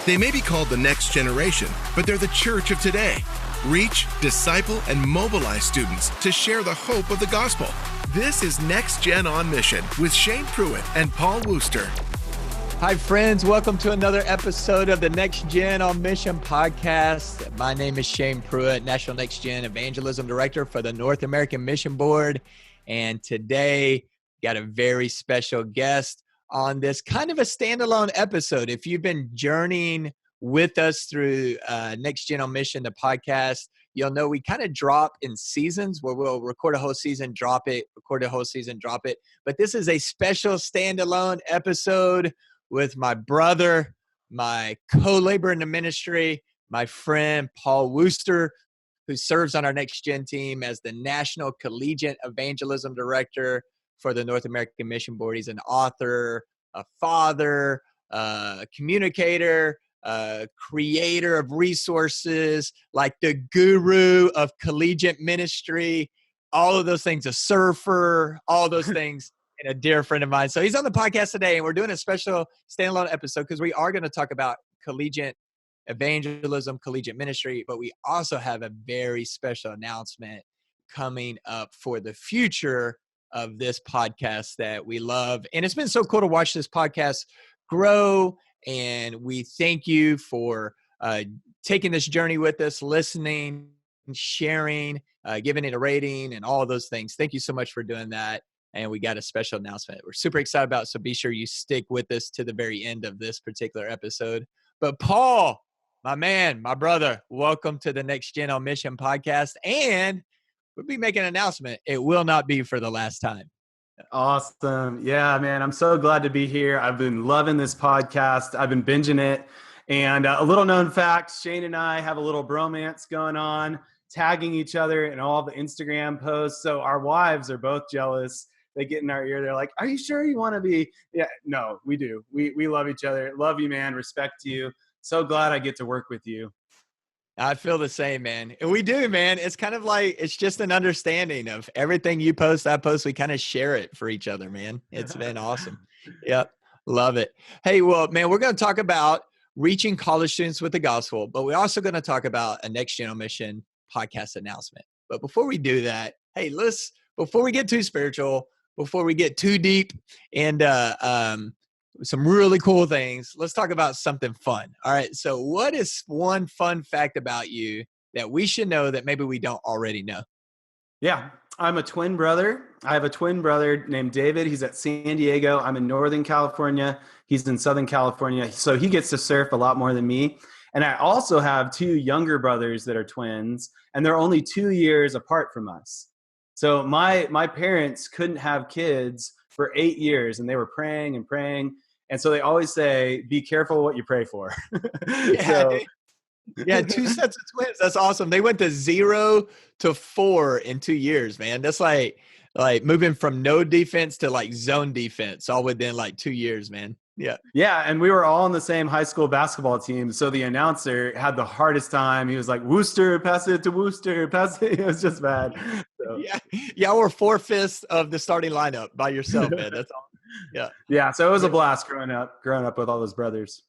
They may be called the next generation, but they're the church of today. Reach, disciple, and mobilize students to share the hope of the gospel. This is Next Gen on Mission with Shane Pruitt and Paul Worcester. Hi, friends. Welcome to another episode of the Next Gen on Mission podcast. My name is Shane Pruitt, National Next Gen Evangelism Director for the North American Mission Board. And today, got a very special guest on this kind of a standalone episode. If you've been journeying with us through Next Gen on Mission, the podcast, you'll know we kind of drop in seasons where we'll record a whole season, drop it, record a whole season, drop it. But this is a special standalone episode with my brother, my co-laborer in the ministry, my friend Paul Worcester, who serves on our Next Gen team as the National Collegiate Evangelism Director for the North American Mission Board. He's an author, a father, a communicator, a creator of resources, like the guru of collegiate ministry, all of those things, a surfer, all those things. And a dear friend of mine. So he's on the podcast today, and we're doing a special standalone episode because we are going to talk about collegiate evangelism, collegiate ministry, but we also have a very special announcement coming up for the future of this podcast that we love. And it's been so cool to watch this podcast grow. And we thank you for taking this journey with us, listening, sharing, giving it a rating, and all of those things. Thank you so much for doing that. And we got a special announcement we're super excited about, so be sure you stick with us to the very end of this particular episode. But Paul, my man, my brother, welcome to the Next Gen on Mission podcast. And we'll be making an announcement. It will not be for the last time. Awesome. Yeah, man, I'm so glad to be here. I've been loving this podcast. I've been binging it. And a little known fact, Shane and I have a little bromance going on, tagging each other in all the Instagram posts. So our wives are both jealous. They get in our ear. They're like, are you sure you want to be? Yeah, no, we do. We love each other. Love you, man. Respect you. So glad I get to work with you. I feel the same, man. And we do, man. It's kind of like, it's just an understanding of everything you post, I post. We kind of share it for each other, man. It's been awesome. Yep. Love it. Hey, well, man, we're going to talk about reaching college students with the gospel, but we're also going to talk about a Next Gen on Mission podcast announcement. But before we do that, hey, before we get too spiritual, before we get too deep and some really cool things, let's talk about something fun. All right. So what is one fun fact about you that we should know that maybe we don't already know? Yeah. I'm a twin brother. I have a twin brother named David. He's at San Diego. I'm in Northern California. He's in Southern California. So he gets to surf a lot more than me. And I also have two younger brothers that are twins, and they're only 2 years apart from us. So my parents couldn't have kids for 8 years, and they were praying and praying. And so they always say, be careful what you pray for. Yeah, yeah, two sets of twins. That's awesome. They went to 0 to 4 in 2 years, man. That's like moving from no defense to like zone defense all within like 2 years, man. Yeah. Yeah. And we were all on the same high school basketball team. So the announcer had the hardest time. He was like, Worcester, pass it to Worcester, pass it. It was just bad. So. Yeah. Y'all were 4/5 of the starting lineup by yourself, man. That's all. Yeah. Yeah. So it was a blast growing up with all those brothers.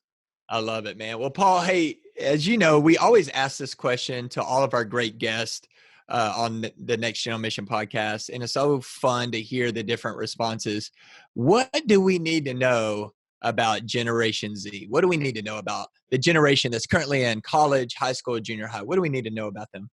I love it, man. Well, Paul, hey, as you know, we always ask this question to all of our great guests on the Next Gen on Mission podcast. And it's so fun to hear the different responses. What do we need to know about Generation Z? What do we need to know about the generation that's currently in college, high school, junior high? What do we need to know about them?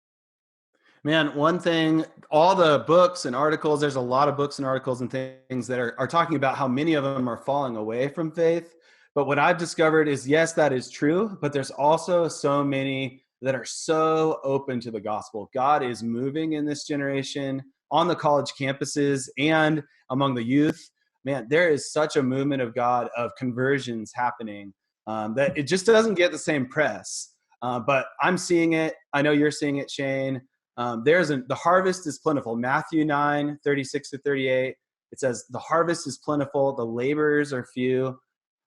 Man, one thing, all the books and articles, there's a lot of books and articles and things that are talking about how many of them are falling away from faith. But what I've discovered is, yes, that is true, but there's also so many that are so open to the gospel. God is moving in this generation on the college campuses and among the youth. Man, there is such a movement of God, of conversions happening that it just doesn't get the same press. But I'm seeing it. I know you're seeing it, Shane. The harvest is plentiful. Matthew 9:36-38. It says, the harvest is plentiful. The laborers are few.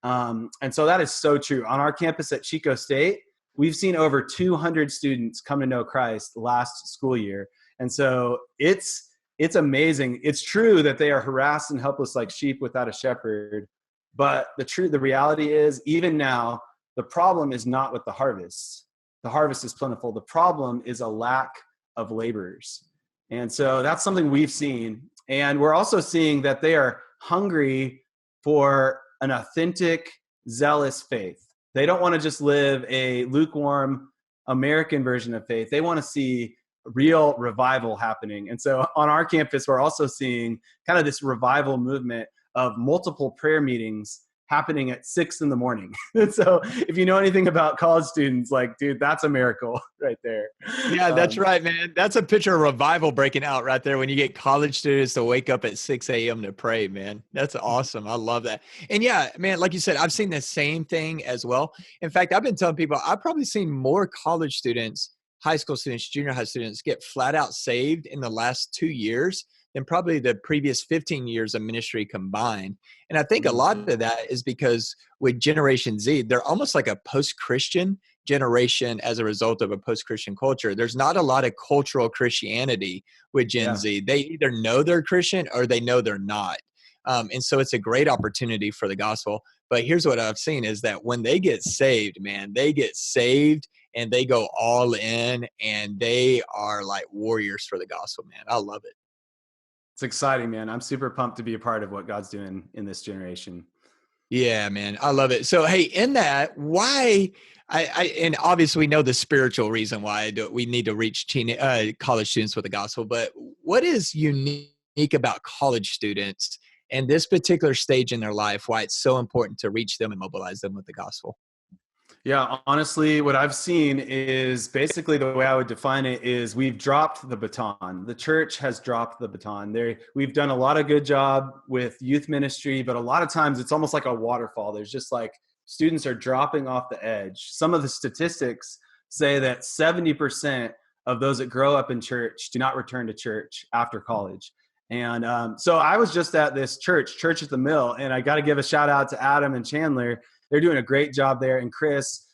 And so that is so true. On our campus at Chico State, we've seen over 200 students come to know Christ last school year. And so it's amazing. It's true that they are harassed and helpless like sheep without a shepherd. But the reality is, even now, the problem is not with the harvest. The harvest is plentiful. The problem is a lack of laborers. And so that's something we've seen. And we're also seeing that they are hungry for an authentic, zealous faith. They don't want to just live a lukewarm American version of faith. They want to see real revival happening. And so on our campus, we're also seeing kind of this revival movement of multiple prayer meetings happening at 6 a.m. And so if you know anything about college students, like, dude, that's a miracle right there. Yeah, that's right, man. That's a picture of revival breaking out right there when you get college students to wake up at 6 a.m. to pray, man. That's awesome. I love that. And yeah, man, like you said, I've seen the same thing as well. In fact, I've been telling people I've probably seen more college students, high school students, junior high students get flat out saved in the last 2 years than probably the previous 15 years of ministry combined. And I think a lot of that is because with Generation Z, they're almost like a post-Christian generation as a result of a post-Christian culture. There's not a lot of cultural Christianity with Gen Z. They either know they're Christian or they know they're not. And so it's a great opportunity for the gospel. But here's what I've seen is that when they get saved, man, they get saved and they go all in and they are like warriors for the gospel, man. I love it. It's exciting, man. I'm super pumped to be a part of what God's doing in this generation. Yeah, man. I love it. So, hey, in that, why, and obviously we know the spiritual reason why we need to reach college students with the gospel, but what is unique about college students and this particular stage in their life, why it's so important to reach them and mobilize them with the gospel? Yeah, honestly, what I've seen is basically the way I would define it is we've dropped the baton. The church has dropped the baton. We've done a lot of good job with youth ministry, but a lot of times it's almost like a waterfall. There's just like students are dropping off the edge. Some of the statistics say that 70% of those that grow up in church do not return to church after college. And so I was just at this church at the Mill, and I got to give a shout out to Adam and Chandler. They're doing a great job there. And Chris,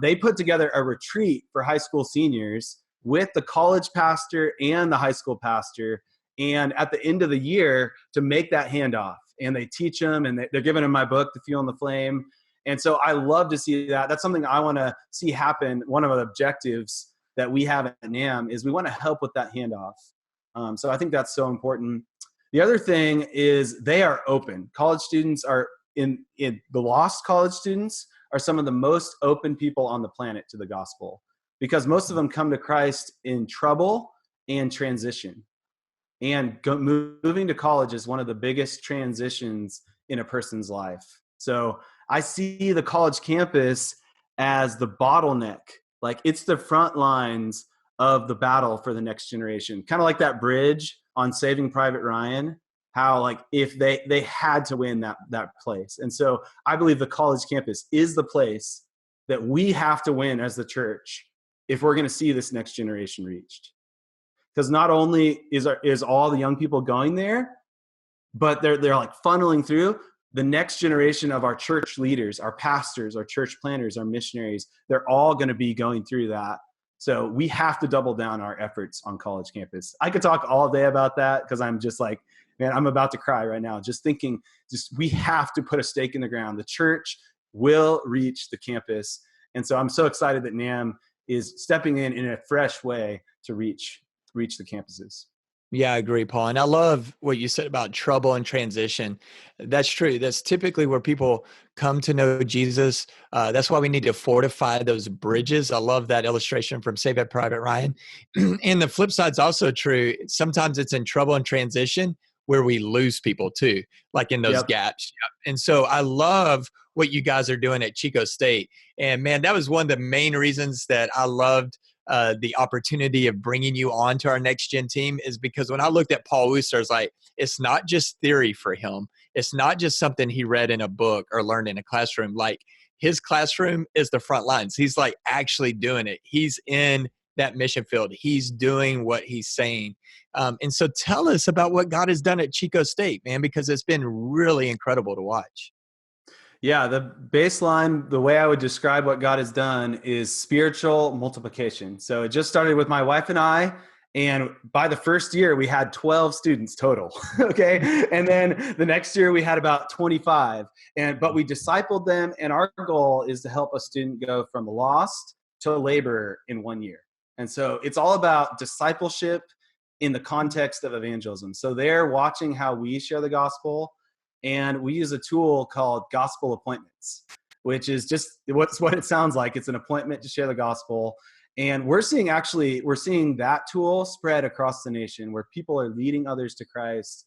they put together a retreat for high school seniors with the college pastor and the high school pastor. And at the end of the year to make that handoff, and they teach them, and they're giving them my book, The Fuel and the Flame. And so I love to see that. That's something I want to see happen. One of the objectives that we have at NAMB is we want to help with that handoff. So I think that's so important. The other thing is they are open. College students are in the lost college students are some of the most open people on the planet to the gospel, because most of them come to Christ in trouble and transition. And moving to college is one of the biggest transitions in a person's life. So I see the college campus as the bottleneck. Like, it's the front lines of the battle for the next generation. Kind of like that bridge on Saving Private Ryan, how like if they had to win that place. And so I believe the college campus is the place that we have to win as the church if we're going to see this next generation reached. Because not only is all the young people going there, but they're like funneling through the next generation of our church leaders, our pastors, our church planners, our missionaries. They're all going to be going through that. So we have to double down our efforts on college campus. I could talk all day about that because I'm just like, man, I'm about to cry right now. Just thinking, we have to put a stake in the ground. The church will reach the campus. And so I'm so excited that NAMB is stepping in a fresh way to reach the campuses. Yeah, I agree, Paul. And I love what you said about trouble and transition. That's true. That's typically where people come to know Jesus. That's why we need to fortify those bridges. I love that illustration from Saving Private Ryan. And the flip side's also true. Sometimes it's in trouble and transition where we lose people too, like in those gaps. And so I love what you guys are doing at Chico State. And man, that was one of the main reasons that I loved the opportunity of bringing you on to our next gen team, is because when I looked at Paul Worcester, I was like, it's not just theory for him. It's not just something he read in a book or learned in a classroom. Like, his classroom is the front lines. He's like actually doing it. He's in that mission field. He's doing what he's saying. And so tell us about what God has done at Chico State, man, because it's been really incredible to watch. Yeah, the baseline, the way I would describe what God has done is spiritual multiplication. So it just started with my wife and I, And by the first year, we had 12 students total. Okay. And then the next year we had about 25. But we discipled them. And our goal is to help a student go from lost to a laborer in 1 year. And so it's all about discipleship in the context of evangelism. So they're watching how we share the gospel. And we use a tool called gospel appointments, which is just what it sounds like. It's an appointment to share the gospel. And we're seeing that tool spread across the nation where people are leading others to Christ.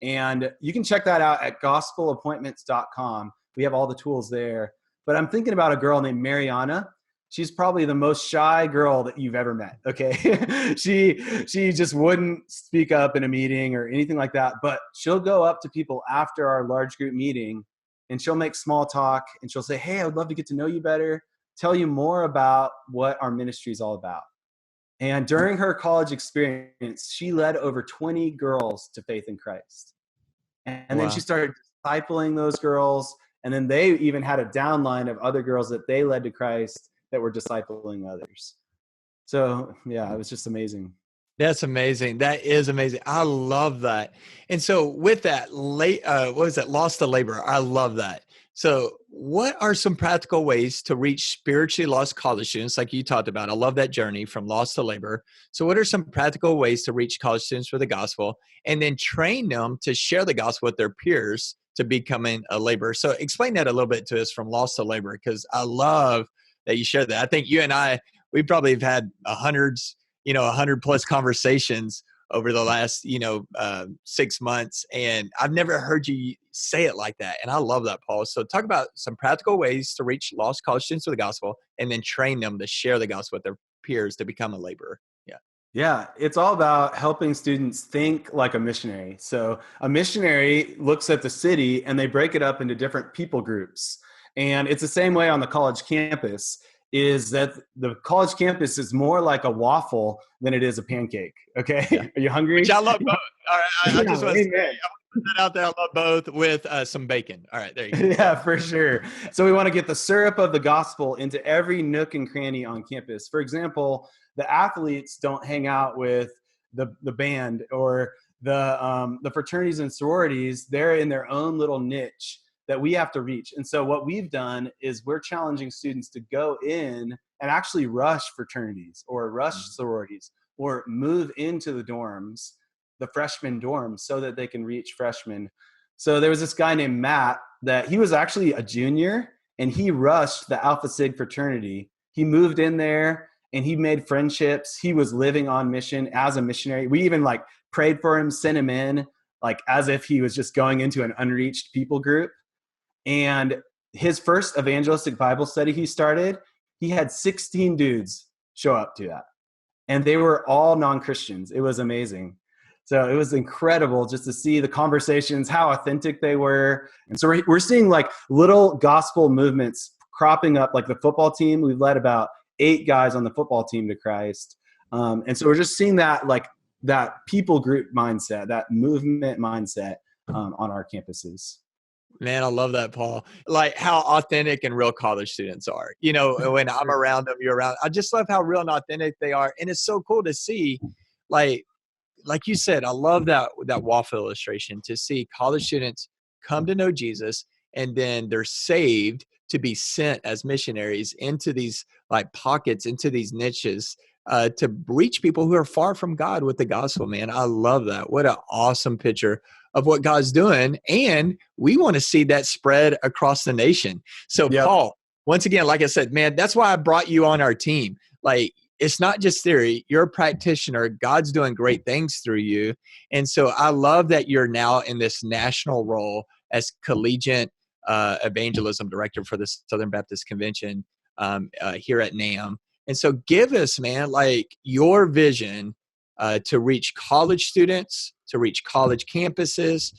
And you can check that out at gospelappointments.com. We have all the tools there. But I'm thinking about a girl named Mariana. She's probably the most shy girl that you've ever met. Okay. She just wouldn't speak up in a meeting or anything like that. But she'll go up to people after our large group meeting and she'll make small talk and she'll say, hey, I would love to get to know you better. Tell you more about what our ministry is all about. And during her college experience, she led over 20 girls to faith in Christ. And then she started discipling those girls. And then they even had a downline of other girls that they led to Christ that were discipling others. So yeah, it was just amazing. That's amazing. That is amazing. I love that. And so with that, lost to labor? I love that. So what are some practical ways to reach spiritually lost college students like you talked about? I love that journey from lost to labor. So what are some practical ways to reach college students with the gospel and then train them to share the gospel with their peers to becoming a laborer? So explain that a little bit to us from lost to labor, because I love that you shared that. I think you and I, we probably have had 100 plus conversations over the last, 6 months. And I've never heard you say it like that. And I love that, Paul. So talk about some practical ways to reach lost college students with the gospel and then train them to share the gospel with their peers to become a laborer. Yeah. Yeah, it's all about helping students think like a missionary. So a missionary looks at the city and they break it up into different people groups. And it's the same way on the college campus, is that the college campus is more like a waffle than it is a pancake. Okay. Yeah. Are you hungry? Which I love both. All right. I just want to say, put that out there. I love both with some bacon. All right, there you go. Yeah, for sure. So we want to get the syrup of the gospel into every nook and cranny on campus. For example, the athletes don't hang out with the band or the fraternities and sororities. They're in their own little niche that we have to reach. And so what we've done is we're challenging students to go in and actually rush fraternities or rush sororities or move into the dorms, the freshman dorms, so that they can reach freshmen. So there was this guy named Matt that he was actually a junior and he rushed the Alpha Sig fraternity. He moved in there and he made friendships. He was living on mission as a missionary. We even prayed for him, sent him in as if he was just going into an unreached people group. And his first evangelistic Bible study he started, he had 16 dudes show up to that. And they were all non-Christians. It was amazing. So it was incredible just to see the conversations, how authentic they were. And so we're seeing little gospel movements cropping up, like the football team. We've led about 8 guys on the football team to Christ. And so we're just seeing that that people group mindset, that movement mindset on our campuses. Man, I love that, Paul. How authentic and real college students are. When I'm around them, you're around. I just love how real and authentic they are. And it's so cool to see, like you said, I love that waffle illustration, to see college students come to know Jesus and then they're saved to be sent as missionaries into these pockets, into these niches, to reach people who are far from God with the gospel, man. I love that. What an awesome picture of what God's doing. And we want to see that spread across the nation. So yep. Paul, once again, like I said, man, that's why I brought you on our team. It's not just theory. You're a practitioner. God's doing great things through you. And so I love that you're now in this national role as collegiate evangelism director for the Southern Baptist Convention here at NAMB. And so give us, man, your vision to reach college students, to reach college campuses,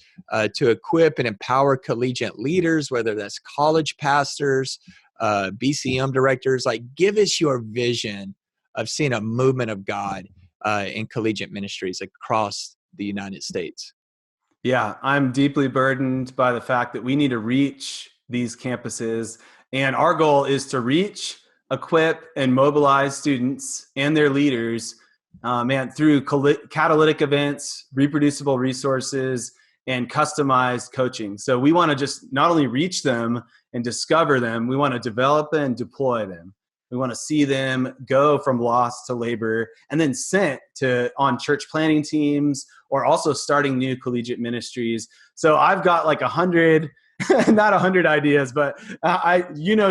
to equip and empower collegiate leaders, whether that's college pastors, BCM directors. Give us your vision of seeing a movement of God in collegiate ministries across the United States. Yeah, I'm deeply burdened by the fact that we need to reach these campuses. And our goal is to reach, equip, and mobilize students and their leaders Man, through catalytic events, reproducible resources, and customized coaching. So we want to just not only reach them and discover them, we want to develop and deploy them. We want to see them go from lost to labor and then sent to on church planning teams or also starting new collegiate ministries. So I've got like 100, not 100 ideas, but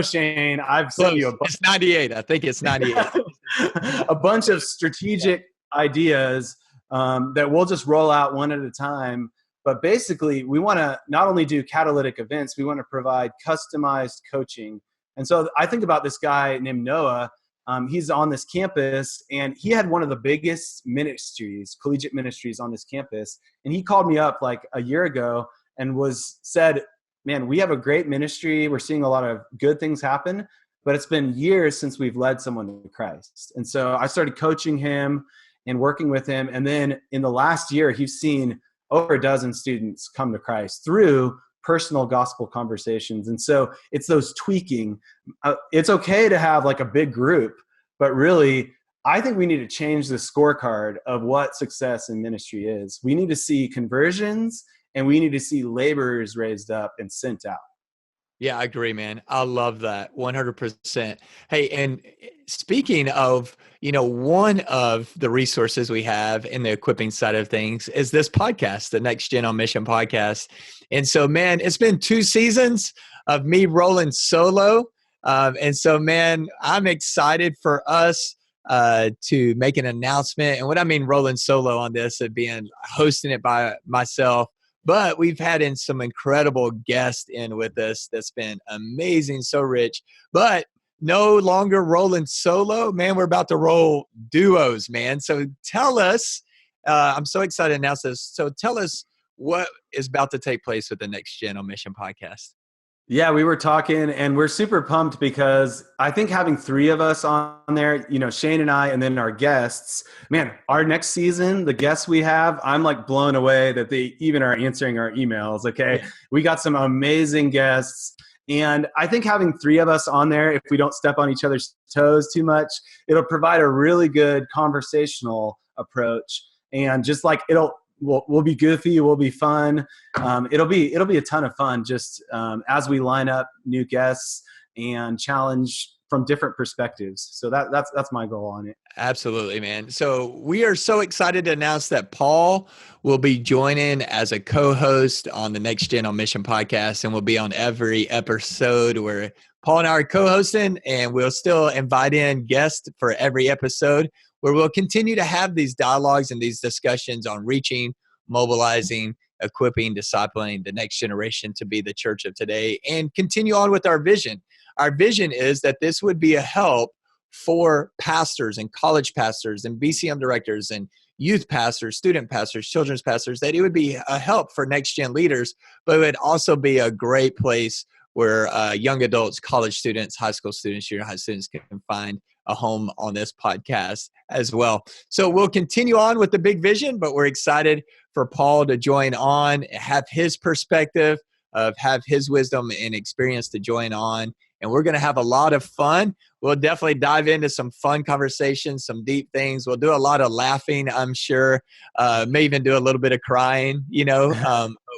Shane, I've sent you a bunch. It's 98. I think it's 98. A bunch of strategic ideas that we'll just roll out one at a time. But basically, we want to not only do catalytic events, we want to provide customized coaching. And so I think about this guy named Noah. He's on this campus, and he had one of the biggest ministries, collegiate ministries on this campus. And he called me up like a year ago and said, man, we have a great ministry. We're seeing a lot of good things happen, but it's been years since we've led someone to Christ. And so I started coaching him and working with him. And then in the last year, he's seen over a dozen students come to Christ through personal gospel conversations. And so it's those tweaking. It's okay to have like a big group, but really, I think we need to change the scorecard of what success in ministry is. We need to see conversions, and we need to see laborers raised up and sent out. Yeah, I agree, man. I love that 100%. Hey, and speaking of, one of the resources we have in the equipping side of things is this podcast, the Next Gen on Mission podcast. And so, man, it's been 2 seasons of me rolling solo. And so, man, I'm excited for us to make an announcement. And what I mean rolling solo on this, it being hosting it by myself. But we've had in some incredible guests in with us that's been amazing, so rich. But no longer rolling solo, man. We're about to roll duos, man. So tell us, I'm so excited to announce this. So tell us what is about to take place with the Next Gen on Mission podcast. Yeah, we were talking, and we're super pumped because I think having 3 of us on there, Shane and I, and then our guests, man, our next season, the guests we have, I'm like blown away that they even are answering our emails. Okay. Yeah. We got some amazing guests. And I think having 3 of us on there, if we don't step on each other's toes too much, it'll provide a really good conversational approach. And just like we'll be goofy, we'll be fun. It'll be a ton of fun just as we line up new guests and challenge from different perspectives. So that's my goal on it. Absolutely, man. So we are so excited to announce that Paul will be joining as a co-host on the Next Gen on Mission podcast, and will be on every episode where Paul and I are co-hosting, and we'll still invite in guests for every episode, where we'll continue to have these dialogues and these discussions on reaching, mobilizing, equipping, discipling the next generation to be the church of today, and continue on with our vision. Our vision is that this would be a help for pastors and college pastors and BCM directors and youth pastors, student pastors, children's pastors, that it would be a help for next gen leaders, but it would also be a great place where young adults, college students, high school students, junior high students can find a home on this podcast as well. So we'll continue on with the big vision, but we're excited for Paul to join on, have his perspective, have his wisdom and experience to join on. And we're going to have a lot of fun. We'll definitely dive into some fun conversations, some deep things. We'll do a lot of laughing, I'm sure. May even do a little bit of crying,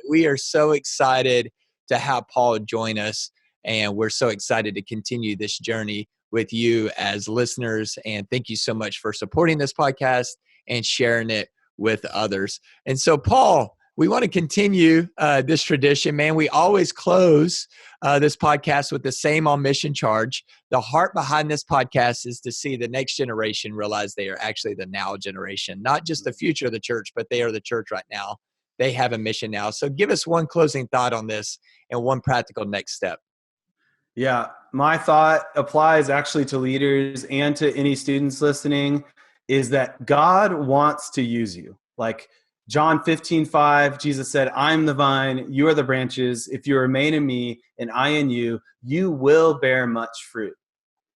We are so excited to have Paul join us. And we're so excited to continue this journey with you as listeners. And thank you so much for supporting this podcast and sharing it with others. And so, Paul, we want to continue this tradition, man. We always close this podcast with the same on mission charge. The heart behind this podcast is to see the next generation realize they are actually the now generation, not just the future of the church, but they are the church right now. They have a mission now. So give us one closing thought on this and one practical next step. Yeah, my thought applies actually to leaders and to any students listening, is that God wants to use you. Like John 15:5, Jesus said, I'm the vine, you are the branches. If you remain in me and I in you, you will bear much fruit.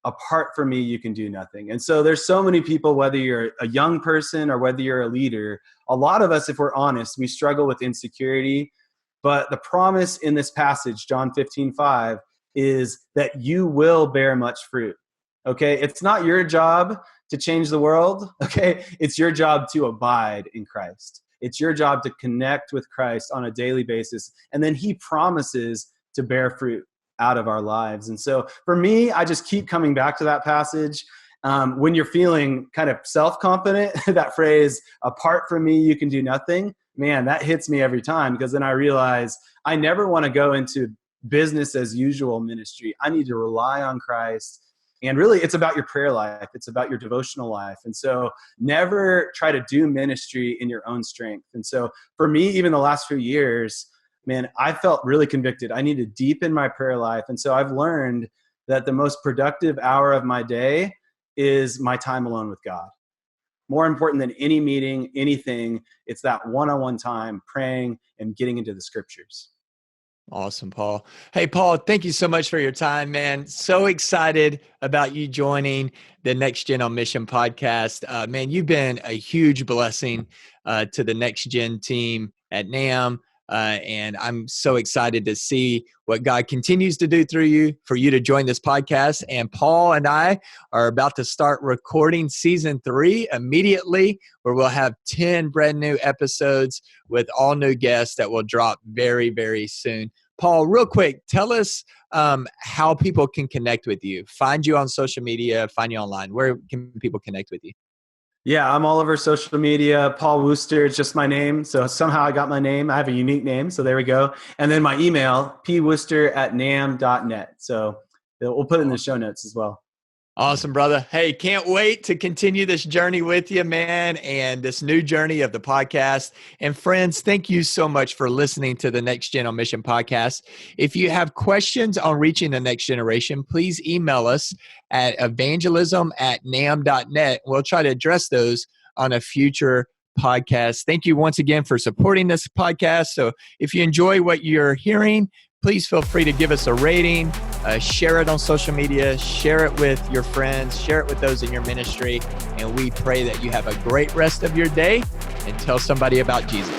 Apart from me, you can do nothing. And so there's so many people, whether you're a young person or whether you're a leader, a lot of us, if we're honest, we struggle with insecurity. But the promise in this passage, John 15:5, is that you will bear much fruit. Okay? It's not your job to change the world, okay? It's your job to abide in Christ. It's your job to connect with Christ on a daily basis. And then he promises to bear fruit out of our lives. And so for me, I just keep coming back to that passage. When you're feeling kind of self-confident, that phrase, apart from me, you can do nothing, man, that hits me every time, because then I realize I never want to go into business as usual ministry. I need to rely on Christ. And really, it's about your prayer life. It's about your devotional life. And so never try to do ministry in your own strength. And so for me, even the last few years, man, I felt really convicted. I need to deepen my prayer life. And so I've learned that the most productive hour of my day is my time alone with God. More important than any meeting, anything, it's that one-on-one time praying and getting into the scriptures. Awesome, Paul. Hey, Paul, thank you so much for your time, man. So excited about you joining the Next Gen on Mission podcast. Man, you've been a huge blessing to the Next Gen team at NAMB. And I'm so excited to see what God continues to do through you, for you to join this podcast. And Paul and I are about to start recording season 3 immediately, where we'll have 10 brand new episodes with all new guests that will drop very, very soon. Paul, real quick, tell us how people can connect with you, find you on social media, find you online. Where can people connect with you? Yeah, I'm all over social media. Paul Worcester is just my name. So somehow I got my name. I have a unique name. So there we go. And then my email, pworcester@namb.net. So we'll put it in the show notes as well. Awesome, brother. Hey, can't wait to continue this journey with you, man, and this new journey of the podcast. And friends, thank you so much for listening to the Next Gen on Mission podcast. If you have questions on reaching the next generation, please email us at evangelism@namb.net. We'll try to address those on a future podcast. Thank you once again for supporting this podcast. So if you enjoy what you're hearing, please feel free to give us a rating, share it on social media, share it with your friends, share it with those in your ministry. And we pray that you have a great rest of your day, and tell somebody about Jesus.